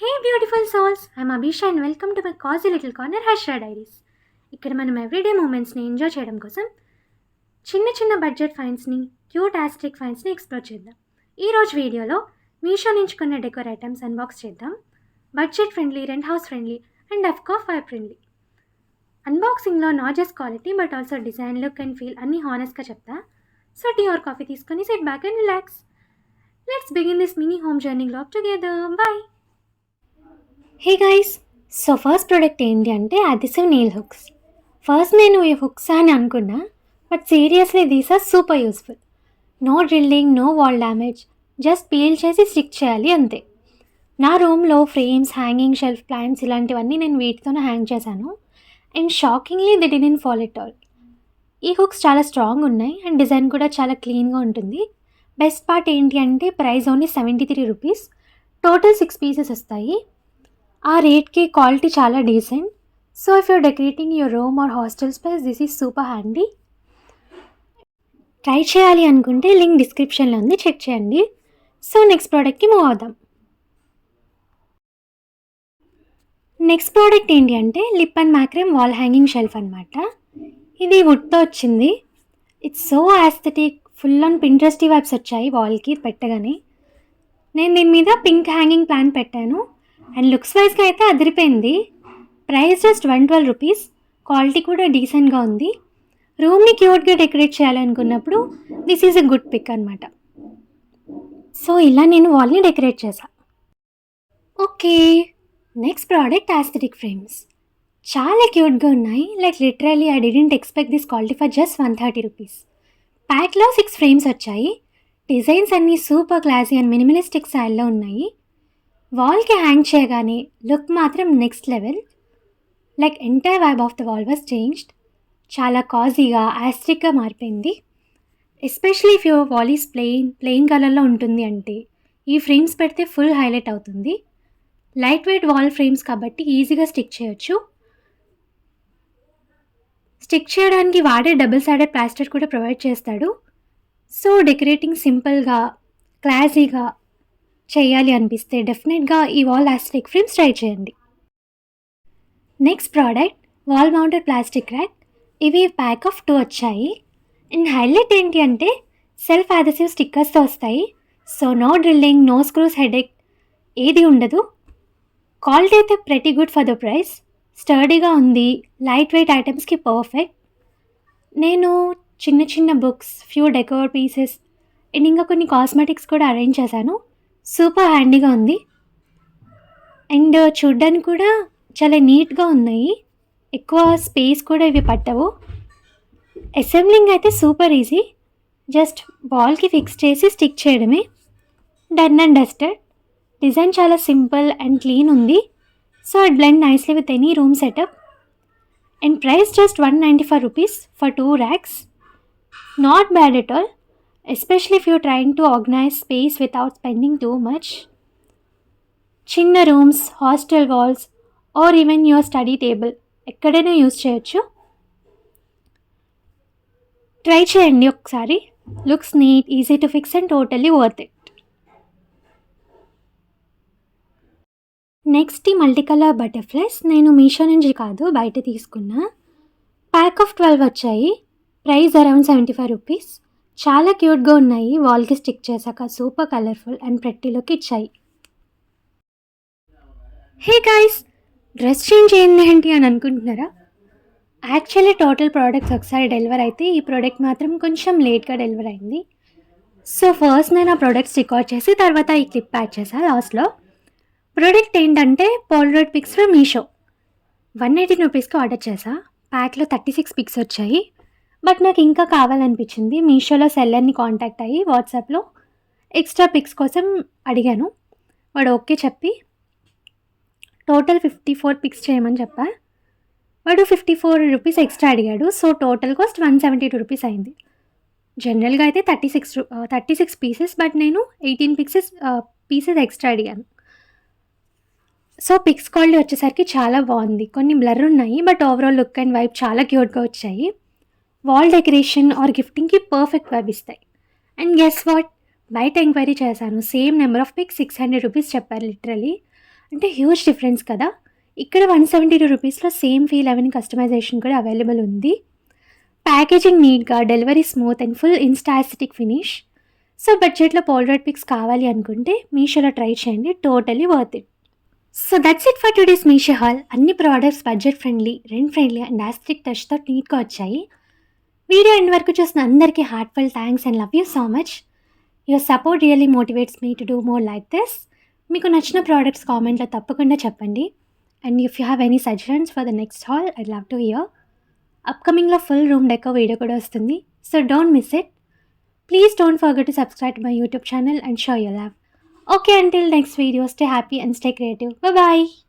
Hey beautiful souls, I'm Abhisha and welcome to my cozy little corner Hashra Diaries. ఇక్కడ మనం everyday మూమెంట్స్ని enjoy చేయడం కోసం చిన్న చిన్న బడ్జెట్ ఫైన్స్ని క్యూట్ ఆస్ట్రిక్ ఫైన్స్ని ఎక్స్ప్లోర్ చేద్దాం. ఈరోజు వీడియోలో మీషో నుంచి కొన్న డెకోర్ ఐటమ్స్ అన్బాక్స్ చేద్దాం. Budget friendly, rent house friendly and of course fire friendly. అన్బాక్సింగ్లో not just quality but also design, look and feel అన్నీ హానెస్ట్గా చెప్తా. సో టీ ఆర్ కాఫీ తీసుకొని sit back and relax. Let's begin this mini home journey vlog together. Bye. Hey guys, so first product ఏంటి అంటే అదిసివ్ nail hooks. First నేను ఈ hooks అని అనుకున్నా, but seriously these are super useful. No drilling, no wall damage, just peel చేసి stick చేయాలి అంతే. నా రూమ్లో ఫ్రేమ్స్, హ్యాంగింగ్ షెల్ఫ్, ప్లాంట్స్ ఇలాంటివన్నీ నేను వీటితోనే హ్యాంగ్ చేశాను and shockingly they didn't fall it all. ఈ హుక్స్ చాలా స్ట్రాంగ్ ఉన్నాయి అండ్ డిజైన్ కూడా చాలా క్లీన్గా ఉంటుంది. బెస్ట్ పార్ట్ ఏంటి అంటే price only 73 rupees. Total 6 pieces వస్తాయి. ఆ రేట్కి క్వాలిటీ చాలా decent. So if you're decorating your room or hostel space, this is super handy. Try చేయాలి అనుకుంటే లింక్ డిస్క్రిప్షన్లో ఉంది, చెక్ చేయండి. సో నెక్స్ట్ ప్రోడక్ట్కి మూవ్ అవుదాం. నెక్స్ట్ ప్రోడక్ట్ ఏంటి అంటే lip and macrame wall hanging shelf అనమాట. ఇది వుడ్తో వచ్చింది. It's so aesthetic, full on Pinteresty vibes వచ్చాయి వాల్కి పెట్టగానే. నేను దీని మీద పింక్ హ్యాంగింగ్ ప్లాన్ పెట్టాను అండ్ లుక్స్ వైజ్గా అయితే అదిరిపోయింది. Price just 112 rupees. క్వాలిటీ కూడా డీసెంట్గా ఉంది. రూమ్ని క్యూట్గా డెకరేట్ చేయాలనుకున్నప్పుడు this is a good pick అనమాట. సో ఇలా నేను వాల్ని డెకరేట్ చేశా. Okay, next product aesthetic frames. చాలా క్యూట్గా ఉన్నాయి. Like literally I didn't expect this quality for just 130 rupees. ప్యాక్లో 6 ఫ్రేమ్స్ వచ్చాయి. డిజైన్స్ అన్నీ సూపర్ క్లాసీ అండ్ మినిమలిస్టిక్ స్టైల్లో ఉన్నాయి. వాల్కి హ్యాంగ్ చేయగానే లుక్ మాత్రం next level. Like entire vibe of the wall was changed. చాలా కాజీగా, యాస్ట్రిక్గా మారిపోయింది. Especially if your wall is plain కలర్లో ఉంటుంది అంటే ఈ ఫ్రేమ్స్ పెడితే ఫుల్ హైలైట్ అవుతుంది. లైట్ వెయిట్ వాల్ ఫ్రేమ్స్ కాబట్టి ఈజీగా స్టిక్ చేయొచ్చు. స్టిక్ చేయడానికి వాడే డబుల్ సైడెడ్ ప్లాస్టర్ కూడా ప్రొవైడ్ చేస్తాడు. సో డెకరేటింగ్ సింపుల్గా, క్లాసీగా చేయాలి అనిపిస్తే డెఫినెట్గా ఈ వాల్ ఆస్థెటిక్ ఫ్రేమ్స్ ట్రై చేయండి. Next product wall mounted plastic rack. ఇవి ప్యాక్ ఆఫ్ 2 వచ్చాయి. అండ్ హైలైట్ ఏంటి అంటే సెల్ఫ్ అదెసివ్ స్టిక్కర్స్తో వస్తాయి. So no drilling, no screws, headache ఏది ఉండదు. క్వాలిటీ అయితే pretty good for the price. స్టర్డీగా ఉంది, లైట్ వెయిట్ ఐటమ్స్కి పర్ఫెక్ట్. నేను చిన్న చిన్న books, few decor pieces and ఇంకా కొన్ని కాస్మెటిక్స్ కూడా అరేంజ్ చేశాను. సూపర్ హ్యాండీగా ఉంది అండ్ చూడ్డానికి కూడా చాలా నీట్గా ఉన్నాయి. ఎక్కువ స్పేస్ కూడా ఇవి పట్టవు. అసెంబ్లింగ్ అయితే సూపర్ ఈజీ. జస్ట్ బాల్కి ఫిక్స్ చేసి స్టిక్ చేయడమే. Done and dusted. డిజైన్ చాలా సింపుల్ అండ్ క్లీన్ ఉంది. So it blend nicely with any room setup. And price just 195 rupees for 2 racks. Not bad at all, especially if you're trying to organize space without spending too much. చిన్న rooms, hostel walls or even your study table ఎక్కడైనా use చేయొచ్చు. Try చేయండి ఒకసారి. Looks neat, easy to fix and totally worth it. Next ఈ multi colour butterflies నేను మీషో నుంచి కాదు, బయట తీసుకున్నా. ప్యాక్ ఆఫ్ 12 వచ్చాయి. Price around 75 rupees. చాలా క్యూట్గా ఉన్నాయి. వాల్కి స్టిక్ చేశాక super colourful and pretty look ఇచ్చాయి. హే గైస్, డ్రెస్ చేంజ్ ఏంటి అని అనుకుంటున్నారా? యాక్చువల్లీ టోటల్ ప్రోడక్ట్స్ ఒకసారి డెలివర్ అయితే ఈ ప్రోడక్ట్ మాత్రం కొంచెం లేట్గా డెలివర్ అయింది. సో ఫస్ట్ నేను ఆ ప్రోడక్ట్స్ రికార్డ్ చేసి తర్వాత ఈ క్లిప్ యాడ్ చేశాను లాస్ట్లో. ప్రోడక్ట్ ఏంటంటే పోలరాయిడ్ పిక్స్ ఫ్రమ్ మీషో. 118 రూపీస్కి ఆర్డర్ చేశా. ప్యాక్లో 36 పిక్స్ వచ్చాయి. బట్ నాకు ఇంకా కావాలనిపించింది. మీషోలో సెల్లర్ని కాంటాక్ట్ అయ్యి వాట్సాప్లో ఎక్స్ట్రా పిక్స్ కోసం అడిగాను. వాడు ఓకే చెప్పి టోటల్ 54 పిక్స్ చేయమని చెప్పా. వాడు 54 రూపీస్ ఎక్స్ట్రా అడిగాడు. సో టోటల్ కాస్ట్ 172 రూపీస్ అయింది. జనరల్గా అయితే 36 పీసెస్, బట్ నేను 18 పీసెస్ ఎక్స్ట్రా అడిగాను. సో పిక్స్ క్వాలిటీ వచ్చేసరికి చాలా బాగుంది. కొన్ని బ్లర్ ఉన్నాయి but overall look and vibe చాలా క్యూట్గా వచ్చాయి. వాల్ డెకరేషన్ ఆర్ గిఫ్టింగ్కి పర్ఫెక్ట్ వైబ్ ఇస్తాయి. అండ్ గెస్ వాట్, బయట ఎంక్వైరీ చేశాను. Same number of pics 600 rupees చెప్పారు లిటరలీ. అంటే హ్యూజ్ డిఫరెన్స్ కదా! ఇక్కడ 172 రూపీస్‌లో సేమ్ ఫీల్ కస్టమైజేషన్ కూడా అవైలబుల్ ఉంది. ప్యాకేజింగ్ నీట్‌గా, delivery smooth and full insta aesthetic finish. So, బడ్జెట్‌లో పోల్రైడ్ పిక్స్ కావాలి అనుకుంటే మీషోలో ట్రై చేయండి. Totally worth it. So, that's it for today's Meesho haul. అన్ని products budget friendly, rent friendly and aesthetic టచ్‌తో నీట్‌గా వచ్చాయి. వీడియో ఎండ్ వరకు చూసిన అందరికీ heartful thanks and love you so much. Your support really motivates me to do more like this. మీకు నచ్చిన products కామెంట్‌లో తప్పకుండా చెప్పండి. And if you have any suggestions for the next haul I'd love to hear. అప్‌కమింగ్‌లో full room deco video కూడా వస్తుంది. So, don't miss it. Please don't forget to subscribe to my YouTube channel and show your love. Okay, until next video, stay happy and stay creative. Bye bye.